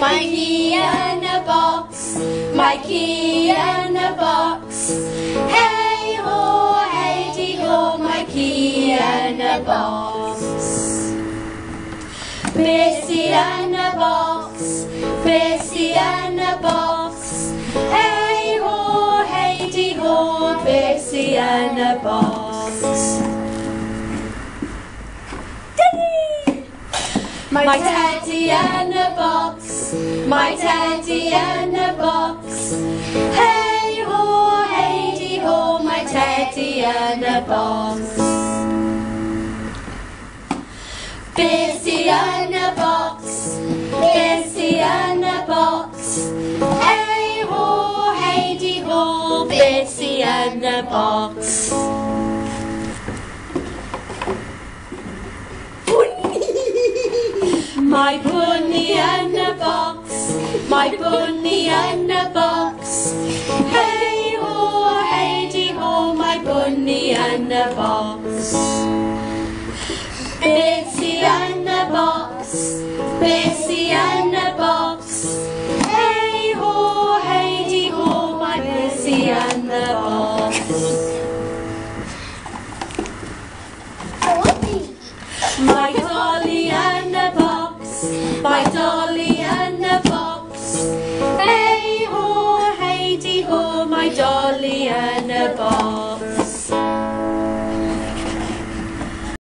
My key in a box, my key in a box. Hey ho, hey dee ho, my key in a box. Bessie in a box, Bessie in a box. Hey ho, hey dee ho, Bessie in a box. My teddy in a box, my teddy in a box. Hey ho, hey dee ho, my teddy in a box. Bessie in a box, Bessie in a box. Hey ho, hey dee ho, Bessie in a box. My bunny in a box, my bunny in a box. Hey ho, hey dee ho, my bunny in a box. Bessie in a box, Bessie in a box. Hey ho, hey dee ho, my Bessie in a box. My dolly in a box, my dolly